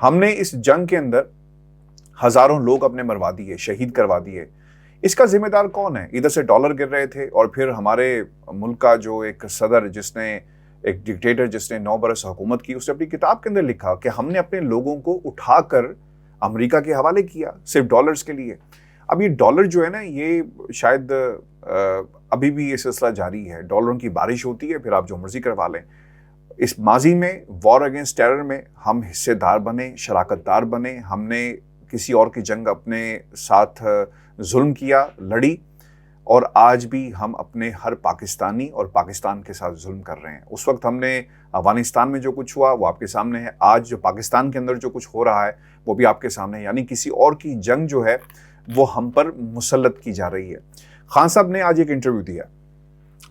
ہم نے اس جنگ کے اندر ہزاروں لوگ اپنے مروا دیے, شہید کروا دیے. اس کا ذمہ دار کون ہے؟ ادھر سے ڈالر گر رہے تھے اور پھر ہمارے ملک کا جو ایک صدر, جس نے ایک ڈکٹیٹر جس نے 9 برس حکومت کی, اس نے اپنی کتاب کے اندر لکھا کہ ہم نے اپنے لوگوں کو اٹھا کر امریکہ کے حوالے کیا صرف ڈالرز کے لیے. اب یہ ڈالر جو ہے نا, یہ شاید ابھی بھی یہ سلسلہ جاری ہے. ڈالروں کی بارش ہوتی ہے, پھر آپ جو مرضی کروا لیں. اس ماضی میں وار اگینسٹ ٹیرر میں ہم حصے دار بنے, شراکت دار بنے, ہم نے کسی اور کی جنگ اپنے ساتھ ظلم کیا, لڑی, اور آج بھی ہم اپنے ہر پاکستانی اور پاکستان کے ساتھ ظلم کر رہے ہیں. اس وقت ہم نے افغانستان میں جو کچھ ہوا وہ آپ کے سامنے ہے, آج جو پاکستان کے اندر جو کچھ ہو رہا ہے وہ بھی آپ کے سامنے ہے. یعنی کسی اور کی جنگ جو ہے وہ ہم پر مسلط کی جا رہی ہے. خان صاحب نے آج ایک انٹرویو دیا.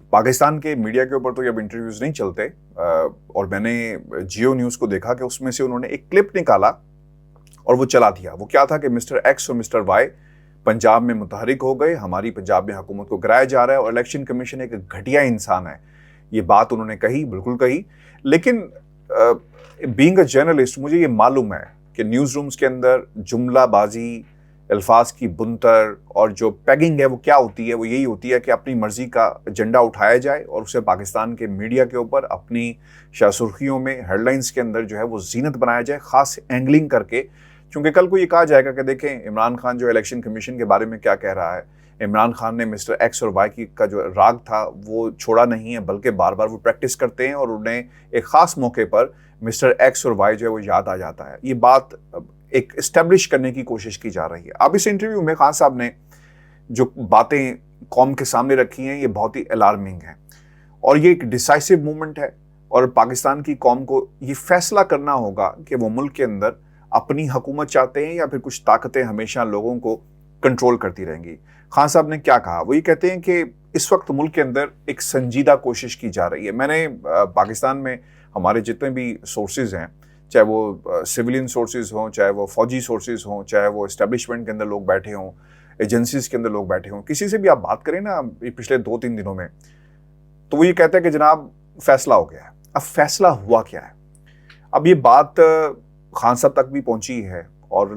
پاکستان کے میڈیا کے اوپر تو اب انٹرویوز نہیں چلتے, اور میں نے جیو نیوز کو دیکھا کہ اس میں سے انہوں نے ایک کلپ نکالا اور وہ چلا دیا. وہ کیا تھا کہ مسٹر ایکس اور مسٹر وائی پنجاب میں متحرک ہو گئے, ہماری پنجاب میں حکومت کو گرایا جا رہا ہے اور الیکشن کمیشن ایک گھٹیا انسان ہے. یہ بات انہوں نے کہی, بالکل کہی. لیکن بینگ اے جرنلسٹ مجھے یہ معلوم ہے کہ نیوز رومز کے اندر جملہ بازی, الفاظ کی بنتر اور جو پیگنگ ہے وہ کیا ہوتی ہے, وہ یہی ہوتی ہے کہ اپنی مرضی کا ایجنڈا اٹھایا جائے اور اسے پاکستان کے میڈیا کے اوپر اپنی شاہ سرخیوں میں, ہیڈ لائنز کے اندر جو ہے وہ زینت بنایا جائے, خاص اینگلنگ کر کے. کیونکہ کل کو یہ کہا جائے گا کہ دیکھیں عمران خان جو الیکشن کمیشن کے بارے میں کیا کہہ رہا ہے, عمران خان نے مسٹر ایکس اور وائی کا جو راگ تھا وہ چھوڑا نہیں ہے, بلکہ بار بار وہ پریکٹس کرتے ہیں اور انہیں ایک خاص موقع پر مسٹر ایکس اور وائی جو ہے وہ یاد آ جاتا ہے. یہ بات ایک اسٹیبلش کرنے کی کوشش کی جا رہی ہے. اب اس انٹرویو میں خان صاحب نے جو باتیں قوم کے سامنے رکھی ہیں یہ بہت ہی الارمنگ ہیں, اور یہ ایک ڈیسائسو موومنٹ ہے, اور پاکستان کی قوم کو یہ فیصلہ کرنا ہوگا کہ وہ ملک کے اندر اپنی حکومت چاہتے ہیں یا پھر کچھ طاقتیں ہمیشہ لوگوں کو کنٹرول کرتی رہیں گی. خان صاحب نے کیا کہا, وہ یہ کہتے ہیں کہ اس وقت ملک کے اندر ایک سنجیدہ کوشش کی جا رہی ہے. میں نے پاکستان میں ہمارے جتنے بھی سورسز ہیں, چاہے وہ سویلین سورسز ہوں, چاہے وہ فوجی سورسز ہوں, چاہے وہ اسٹیبلشمنٹ کے اندر لوگ بیٹھے ہوں, ایجنسیز کے اندر لوگ بیٹھے ہوں, کسی سے بھی آپ بات کریں نا پچھلے 2-3 دنوں میں, تو وہ یہ کہتے ہیں کہ جناب فیصلہ ہو گیا ہے. اب فیصلہ ہوا کیا ہے؟ اب یہ بات خان صاحب تک بھی پہنچی ہے, اور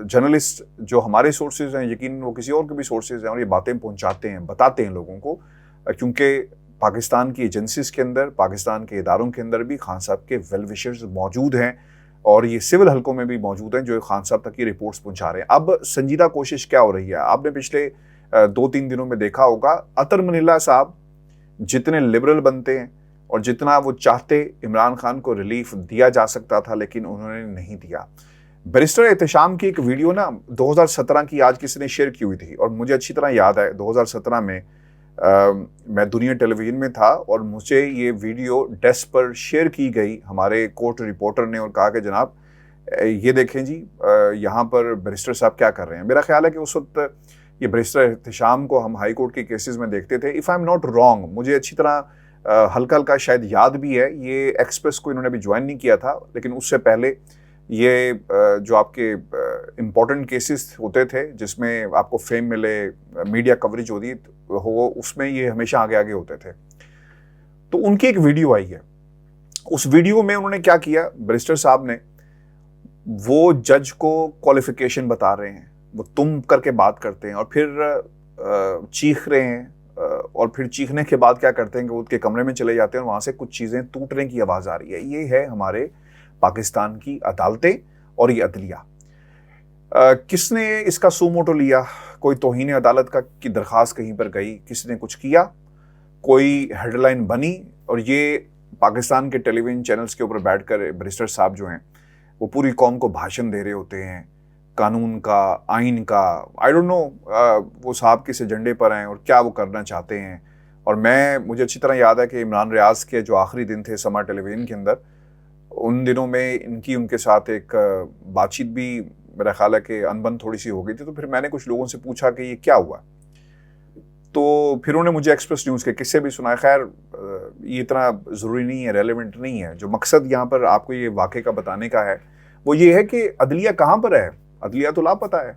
جرنلسٹ جو ہمارے سورسز ہیں یقیناً وہ کسی اور کے بھی سورسز ہیں, اور یہ باتیں پہنچاتے ہیں, بتاتے ہیں لوگوں کو, کیونکہ پاکستان کی ایجنسیز کے اندر, پاکستان کے اداروں کے اندر بھی خان صاحب کے ویل وشرز موجود ہیں, اور یہ سول حلقوں میں بھی موجود ہیں جو خان صاحب تک کی رپورٹس پہنچا رہے ہیں. اب سنجیدہ کوشش کیا ہو رہی ہے؟ آپ نے پچھلے 2-3 دنوں میں دیکھا ہوگا, اطہر منیلہ صاحب جتنے لبرل بنتے ہیں اور جتنا وہ چاہتے عمران خان کو ریلیف دیا جا سکتا تھا, لیکن انہوں نے نہیں دیا. بیرسٹر احتشام کی ایک ویڈیو نا 2017 کی آج کسی نے شیئر کی ہوئی تھی, اور مجھے اچھی طرح یاد ہے 2017 میں میں دنیا ٹیلی ویژن میں تھا, اور مجھے یہ ویڈیو ڈیسک پر شیئر کی گئی ہمارے کورٹ رپورٹر نے, اور کہا کہ جناب یہ دیکھیں جی یہاں پر بیرسٹر صاحب کیا کر رہے ہیں. میرا خیال ہے کہ اس وقت یہ بیرسٹر احتشام کو ہم ہائی کورٹ کے کیسز میں دیکھتے تھے. If I am not wrong, مجھے اچھی طرح ہلکا ہلکا شاید یاد بھی ہے, یہ ایکسپریس کو انہوں نے بھی جوائن نہیں کیا تھا, لیکن اس سے پہلے یہ جو آپ کے امپورٹنٹ کیسز ہوتے تھے جس میں آپ کو فیم ملے, میڈیا کوریج ہوتی ہو, اس میں یہ ہمیشہ آگے آگے ہوتے تھے. تو ان کی ایک ویڈیو آئی ہے, اس ویڈیو میں انہوں نے کیا کیا, بیرسٹر صاحب نے وہ جج کو کوالیفیکیشن بتا رہے ہیں, وہ تم کر کے بات کرتے ہیں, اور پھر چیخ رہے ہیں, اور پھر چیخنے کے بعد کیا کرتے ہیں کہ وہ ان کے کمرے میں چلے جاتے ہیں, اور وہاں سے کچھ چیزیں ٹوٹنے کی آواز آ رہی ہے. یہ ہے ہمارے پاکستان کی عدالتیں اور یہ عدلیہ. کس نے اس کا سو موٹو لیا؟ کوئی توہین عدالت کی درخواست کہیں پر گئی, کسی نے کچھ کیا, کوئی ہیڈ لائن بنی, اور یہ پاکستان کے ٹیلی ویژن چینلز کے اوپر بیٹھ کر بیرسٹر صاحب جو ہیں وہ پوری قوم کو بھاشن دے رہے ہوتے ہیں, قانون کا, آئین کا, آئی ڈونٹ نو وہ صاحب کس ایجنڈے پر ہیں اور کیا وہ کرنا چاہتے ہیں. اور مجھے اچھی طرح یاد ہے کہ عمران ریاض کے جو آخری دن تھے سما ٹیلی ویژن کے اندر, ان دنوں میں ان کے ساتھ ایک بات چیت بھی میرا خیال ہے کہ انبن تھوڑی سی ہو گئی تھی. تو پھر میں نے کچھ لوگوں سے پوچھا کہ یہ کیا ہوا, تو پھر انہوں نے مجھے ایکسپریس نیوز کے قصے بھی سنائے. خیر یہ اتنا ضروری نہیں ہے, ریلیونٹ نہیں ہے. جو مقصد یہاں پر آپ کو یہ واقعے کا بتانے کا ہے وہ یہ ہے کہ عدلیہ کہاں پر ہے. عدلیہ تو لاپتہ ہے.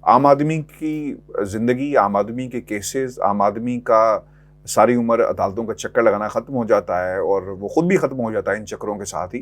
عام آدمی کی زندگی, عام آدمی کے کیسز, عام آدمی کا ساری عمر عدالتوں کا چکر لگانا ختم ہو جاتا ہے, اور وہ خود بھی ختم ہو جاتا ہے ان چکروں کے ساتھ ہی.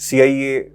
CIA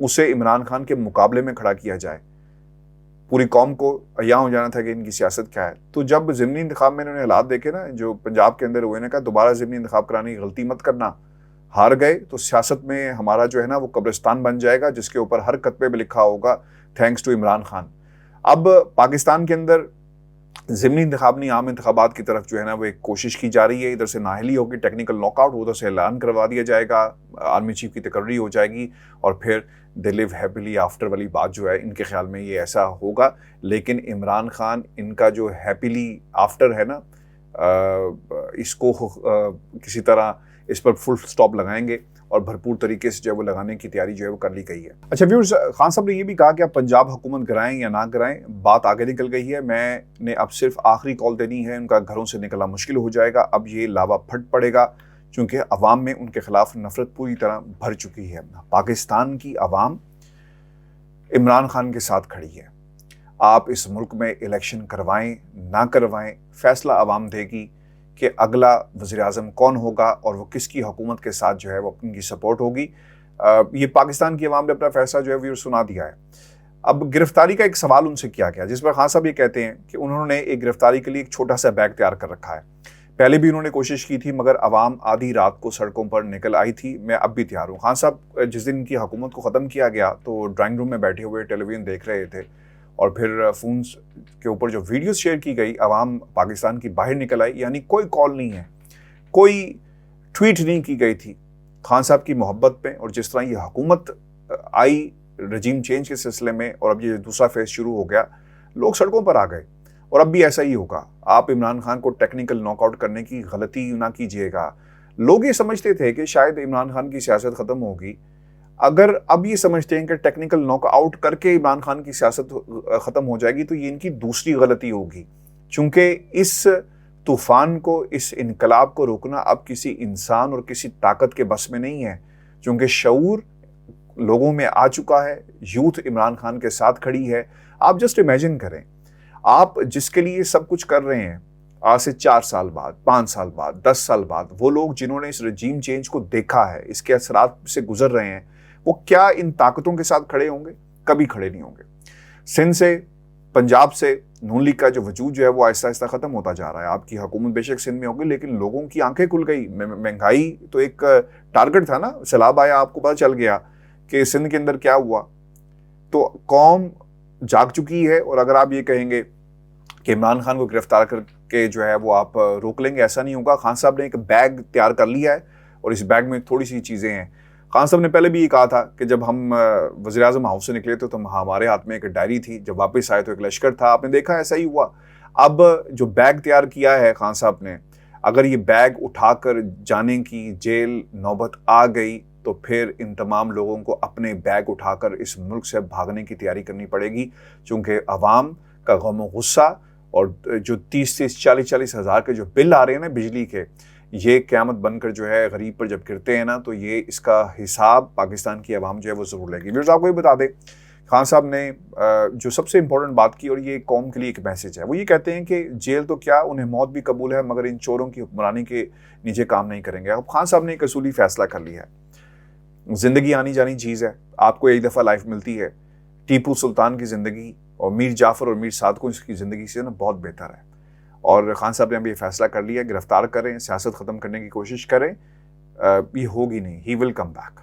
اسے عمران خان کے مقابلے میں کھڑا کیا جائے. پوری قوم کو عیاں ہو جانا تھا کہ ان کی سیاست کیا ہے. تو جب ضمنی انتخاب میں انہوں نے حالات دیکھے نا جو پنجاب کے اندر ہوئے، نے کہا دوبارہ ضمنی انتخاب کرانے کی غلطی مت کرنا. ہار گئے تو سیاست میں ہمارا جو ہے نا وہ قبرستان بن جائے گا جس کے اوپر ہر خطبے پہ لکھا ہوگا تھینکس ٹو عمران خان. اب پاکستان کے اندر ضمنی انتخاب نہیں، عام انتخابات کی طرف جو ہے نا وہ ایک کوشش کی جا رہی ہے. ادھر سے نااہلی ہوگی، ٹیکنیکل ناک آؤٹ، ادھر سے اعلان کروا دیا جائے گا، آرمی چیف کی تقرری ہو جائے گی اور پھر دے لیو ہیپیلی آفٹر والی بات جو ہے ان کے خیال میں یہ ایسا ہوگا. لیکن عمران خان ان کا جو ہیپیلی آفٹر ہے نا اس کو کسی طرح اس پر فل سٹاپ لگائیں گے اور بھرپور طریقے سے جو ہے وہ لگانے کی تیاری جو ہے وہ کر لی گئی ہے. اچھا ویورز، خان صاحب نے یہ بھی کہا کہ آپ پنجاب حکومت کرائیں یا نہ کرائیں، بات آگے نکل گئی ہے. میں نے اب صرف آخری کال دینی ہے، ان کا گھروں سے نکلنا مشکل ہو جائے گا. اب یہ لاوا پھٹ پڑے گا چونکہ عوام میں ان کے خلاف نفرت پوری طرح بھر چکی ہے. پاکستان کی عوام عمران خان کے ساتھ کھڑی ہے. آپ اس ملک میں الیکشن کروائیں نہ کروائیں، فیصلہ عوام دے گی کہ اگلا وزیر اعظم کون ہوگا اور وہ کس کی حکومت کے ساتھ جو ہے وہ ان کی سپورٹ ہوگی. یہ پاکستان کی عوام نے اپنا فیصلہ جو ہے وہ سنا دیا ہے. اب گرفتاری کا ایک سوال ان سے کیا گیا جس پر خان صاحب یہ کہتے ہیں کہ انہوں نے ایک گرفتاری کے لیے ایک چھوٹا سا بیگ تیار کر رکھا ہے. پہلے بھی انہوں نے کوشش کی تھی مگر عوام آدھی رات کو سڑکوں پر نکل آئی تھی. میں اب بھی تیار ہوں. خان صاحب جس دن کی حکومت کو ختم کیا گیا تو ڈرائنگ روم میں بیٹھے ہوئے ٹیلی ویژن دیکھ رہے تھے اور پھر فونز کے اوپر جو ویڈیوز شیئر کی گئی، عوام پاکستان کی باہر نکل آئی. یعنی کوئی کال نہیں ہے، کوئی ٹویٹ نہیں کی گئی تھی خان صاحب کی محبت پہ. اور جس طرح یہ حکومت آئی رجیم چینج کے سلسلے میں اور اب یہ دوسرا فیز شروع ہو گیا، لوگ سڑکوں پر آ گئے اور اب بھی ایسا ہی ہوگا. آپ عمران خان کو ٹیکنیکل ناک آؤٹ کرنے کی غلطی نہ کیجیے گا. لوگ یہ سمجھتے تھے کہ شاید عمران خان کی سیاست ختم ہوگی. اگر اب یہ سمجھتے ہیں کہ ٹیکنیکل ناک آؤٹ کر کے عمران خان کی سیاست ختم ہو جائے گی تو یہ ان کی دوسری غلطی ہوگی. چونکہ اس طوفان کو، اس انقلاب کو روکنا اب کسی انسان اور کسی طاقت کے بس میں نہیں ہے. چونکہ شعور لوگوں میں آ چکا ہے، یوتھ عمران خان کے ساتھ کھڑی ہے. آپ جسٹ امیجن کریں، آپ جس کے لیے سب کچھ کر رہے ہیں آج سے 4 سال بعد، 5 سال بعد، 10 سال بعد، وہ لوگ جنہوں نے اس رجیم چینج کو دیکھا ہے، اس کے اثرات سے گزر رہے ہیں، وہ کیا ان طاقتوں کے ساتھ کھڑے ہوں گے؟ کبھی کھڑے نہیں ہوں گے. سندھ سے، پنجاب سے نون لیگ کا جو وجود جو ہے وہ آہستہ آہستہ ختم ہوتا جا رہا ہے. آپ کی حکومت بے شک سندھ میں ہوگی لیکن لوگوں کی آنکھیں کھل گئی. مہنگائی تو ایک ٹارگٹ تھا نا، سیلاب آیا، آپ کو پتہ چل گیا کہ سندھ کے اندر کیا ہوا. تو قوم جاگ چکی ہے. اور اگر آپ یہ کہیں گے کہ عمران خان کو گرفتار کر کے جو ہے وہ آپ روک لیں گے، ایسا نہیں ہوگا. خان صاحب نے ایک بیگ تیار کر لیا ہے اور اس بیگ میں تھوڑی سی چیزیں ہیں. خان صاحب نے پہلے بھی یہ کہا تھا کہ جب ہم وزیر اعظم ہاؤس سے نکلے تھے تو ہمارے ہاتھ میں ایک ڈائری تھی، جب واپس آئے تو ایک لشکر تھا. آپ نے دیکھا ایسا ہی ہوا. اب جو بیگ تیار کیا ہے خان صاحب نے، اگر یہ بیگ اٹھا کر جانے کی جیل نوبت آ گئی تو پھر ان تمام لوگوں کو اپنے بیگ اٹھا کر اس ملک سے بھاگنے کی تیاری کرنی پڑے گی. چونکہ عوام کا غم و غصہ اور جو 30-40 ہزار کے جو بل آ رہے ہیں نا بجلی کے، یہ قیامت بن کر جو ہے غریب پر جب گرتے ہیں نا تو یہ اس کا حساب پاکستان کی عوام جو ہے وہ ضرور لے گی. ویورز، آپ کو یہ بتا دیں خان صاحب نے جو سب سے امپورٹنٹ بات کی اور یہ قوم کے لیے ایک میسج ہے، وہ یہ کہتے ہیں کہ جیل تو کیا، انہیں موت بھی قبول ہے مگر ان چوروں کی حکمرانی کے نیچے کام نہیں کریں گے. اب خان صاحب نے ایک اصولی فیصلہ کر لیا ہے. زندگی آنی جانی چیز ہے، آپ کو ایک دفعہ لائف ملتی ہے. ٹیپو سلطان کی زندگی اور میر جعفر اور میر صادق کی زندگی سے نا بہت بہتر ہے. اور خان صاحب نے اب یہ فیصلہ کر لیا، گرفتار کریں، سیاست ختم کرنے کی کوشش کریں، یہ ہوگی نہیں. ہی ول کم بیک.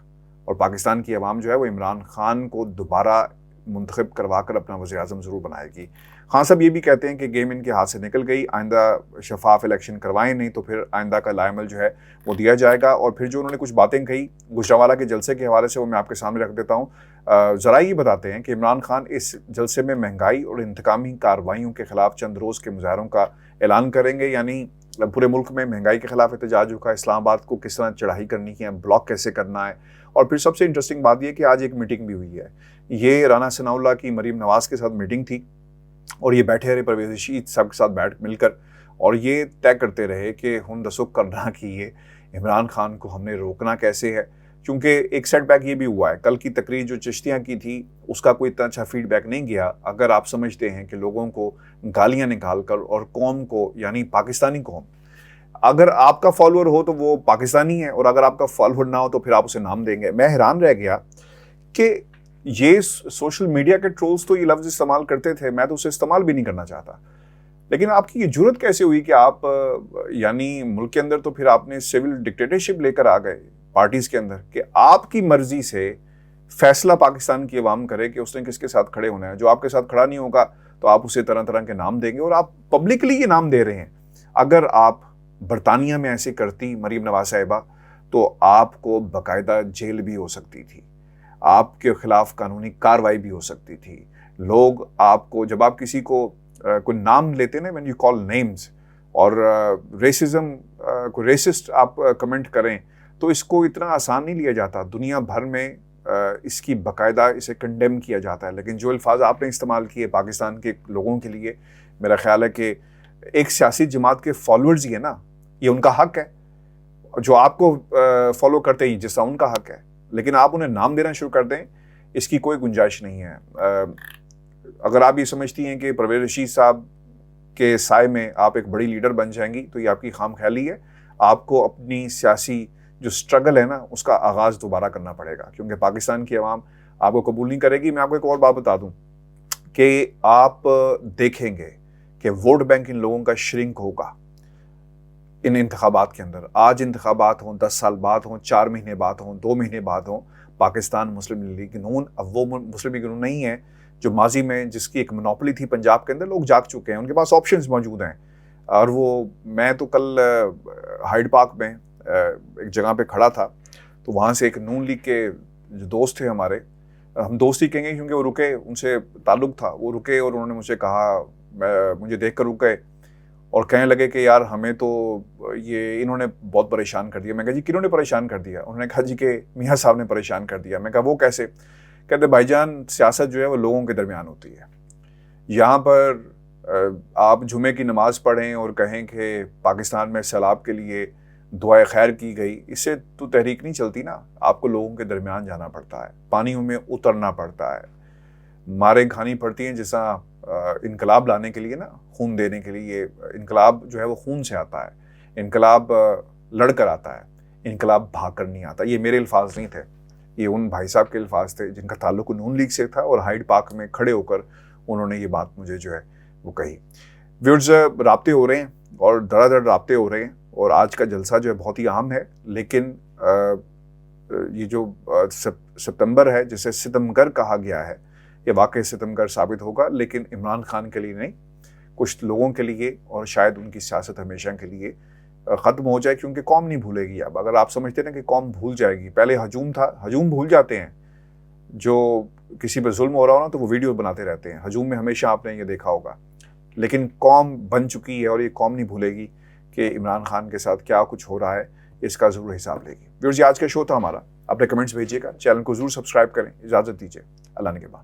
اور پاکستان کی عوام جو ہے وہ عمران خان کو دوبارہ منتخب کروا کر اپنا وزیر اعظم ضرور بنائے گی. خان صاحب یہ بھی کہتے ہیں کہ گیم ان کے ہاتھ سے نکل گئی، آئندہ شفاف الیکشن کروائیں نہیں تو پھر آئندہ کا لائے عمل جو ہے وہ دیا جائے گا. اور پھر جو انہوں نے کچھ باتیں کہی گجرانوالہ کے جلسے کے حوالے سے وہ میں آپ کے سامنے رکھ دیتا ہوں. ذرا یہ بتاتے ہیں کہ عمران خان اس جلسے میں مہنگائی اور انتقامی کارروائیوں کے خلاف چند روز کے مظاہروں کا اعلان کریں گے. یعنی پورے ملک میں مہنگائی کے خلاف احتجاج ہوگا، اسلام آباد کو کس طرح چڑھائی کرنی ہے، بلاک کیسے کرنا ہے. اور پھر سب سے انٹرسٹنگ بات یہ کہ آج ایک میٹنگ بھی ہوئی ہے. یہ رانا ثناء اللہ کی مریم نواز کے ساتھ میٹنگ تھی اور یہ بیٹھے رہے پرویز رشید صاحب کے ساتھ بیٹھ مل کر اور یہ طے کرتے رہے کہ ہن دسو کرنا کی ہے، عمران خان کو ہم نے روکنا کیسے ہے. چونکہ ایک سیٹ بیک یہ بھی ہوا ہے، کل کی تقریر جو چشتیاں کی تھی اس کا کوئی اتنا اچھا فیڈ بیک نہیں گیا. اگر آپ سمجھتے ہیں کہ لوگوں کو گالیاں نکال کر اور قوم کو، یعنی پاکستانی قوم، اگر آپ کا فالوور ہو تو وہ پاکستانی ہے اور اگر آپ کا فالوور نہ ہو تو پھر آپ اسے نام دیں گے. میں حیران رہ گیا کہ یہ سوشل میڈیا کے ٹرولز تو یہ لفظ استعمال کرتے تھے، میں تو اسے استعمال بھی نہیں کرنا چاہتا، لیکن آپ کی یہ جرت کیسے ہوئی کہ آپ یعنی ملک کے اندر تو پھر آپ نے سول ڈکٹیٹرشپ لے کر آ گئے پارٹیز کے اندر کہ آپ کی مرضی سے فیصلہ پاکستان کی عوام کرے کہ اس نے کس کے ساتھ کھڑے ہونا ہے. جو آپ کے ساتھ کھڑا نہیں ہوگا تو آپ اسے طرح طرح کے نام دیں گے، اور آپ پبلکلی یہ نام دے رہے ہیں. اگر آپ برطانیہ میں ایسے کرتی مریم نواز صاحبہ تو آپ کو باقاعدہ جیل بھی ہو سکتی تھی، آپ کے خلاف قانونی کارروائی بھی ہو سکتی تھی. لوگ آپ کو، جب آپ کسی کو کوئی نام لیتے نا، when you call names، اور ریسزم کوئی ریسسٹ آپ کمنٹ کریں تو اس کو اتنا آسان نہیں لیا جاتا. دنیا بھر میں اس کی باقاعدہ اسے کنڈیم کیا جاتا ہے. لیکن جو الفاظ آپ نے استعمال کیے پاکستان کے لوگوں کے لیے، میرا خیال ہے کہ ایک سیاسی جماعت کے فالوورز ہی ہے نا، یہ ان کا حق ہے. جو آپ کو فالو کرتے ہیں جس طرح ان کا حق ہے، لیکن آپ انہیں نام دینا شروع کر دیں، اس کی کوئی گنجائش نہیں ہے. اگر آپ یہ سمجھتی ہیں کہ پرویز رشید صاحب کے سائے میں آپ ایک بڑی لیڈر بن جائیں گی تو یہ آپ کی خام خیالی ہے. آپ کو اپنی سیاسی جو سٹرگل ہے نا اس کا آغاز دوبارہ کرنا پڑے گا، کیونکہ پاکستان کی عوام آپ کو قبول نہیں کرے گی. میں آپ کو ایک اور بات بتا دوں کہ آپ دیکھیں گے کہ ووٹ بینک ان لوگوں کا شرنک ہوگا ان انتخابات کے اندر. آج انتخابات ہوں، 10 سال بعد ہوں، 4 مہینے بعد ہوں، 2 مہینے بعد ہوں، پاکستان مسلم لیگ نون اب وہ مسلم لیگ نون نہیں ہے جو ماضی میں جس کی ایک منوپلی تھی پنجاب کے اندر. لوگ جاگ چکے ہیں، ان کے پاس آپشنز موجود ہیں. اور وہ میں تو کل ہائیڈ پارک میں ایک جگہ پہ کھڑا تھا، تو وہاں سے ایک نون لیگ کے جو دوست تھے ہمارے، ہم دوستی کہیں گے کیونکہ وہ رکے، ان سے تعلق تھا، وہ رکے اور انہوں نے مجھے کہا، مجھے دیکھ کر رکے اور کہنے لگے کہ یار ہمیں تو یہ انہوں نے بہت پریشان کر دیا. میں کہا جی کنہوں نے پریشان کر دیا؟ انہوں نے کہا جی کہ میاں صاحب نے پریشان کر دیا. میں کہا وہ کیسے؟ کہتے بھائی جان سیاست جو ہے وہ لوگوں کے درمیان ہوتی ہے. یہاں پر آپ جمعے کی نماز پڑھیں اور کہیں کہ پاکستان میں سیلاب کے لیے دعائے خیر کی گئی، اس سے تو تحریک نہیں چلتی نا. آپ کو لوگوں کے درمیان جانا پڑتا ہے، پانیوں میں اترنا پڑتا ہے، ماریں کھانی پڑتی ہیں. جیسا انقلاب لانے کے لیے نا، خون دینے کے لیے، انقلاب جو ہے وہ خون سے آتا ہے. انقلاب لڑ کر آتا ہے، انقلاب بھاگ کر نہیں آتا. یہ میرے الفاظ نہیں تھے، یہ ان بھائی صاحب کے الفاظ تھے جن کا تعلق نون لیگ سے تھا، اور ہائیڈ پارک میں کھڑے ہو کر انہوں نے یہ بات مجھے جو ہے وہ کہی. ویورز، رابطے ہو رہے ہیں اور دھڑا دھڑ رابطے ہو رہے ہیں، اور آج کا جلسہ جو ہے بہت ہی اہم ہے. لیکن یہ جو ستمبر ہے جسے ستمگر کہا گیا ہے، یہ واقعی ستمگر ثابت ہوگا، لیکن عمران خان کے لیے نہیں، کچھ لوگوں کے لیے، اور شاید ان کی سیاست ہمیشہ کے لیے ختم ہو جائے، کیونکہ قوم نہیں بھولے گی. اب اگر آپ سمجھتے ہیں کہ قوم بھول جائے گی، پہلے ہجوم تھا، ہجوم بھول جاتے ہیں. جو کسی پہ ظلم ہو رہا ہو نا تو وہ ویڈیو بناتے رہتے ہیں. ہجوم میں ہمیشہ آپ نے یہ دیکھا ہوگا، لیکن قوم بن چکی ہے اور یہ قوم نہیں بھولے گی کہ عمران خان کے ساتھ کیا کچھ ہو رہا ہے. اس کا ضرور حساب لے گی. ویورز، آج کا شو تھا ہمارا. اپنے کمنٹس بھیجیے گا، چینل کو ضرور سبسکرائب کریں. اجازت دیجیے، اللہ نے کے بعد.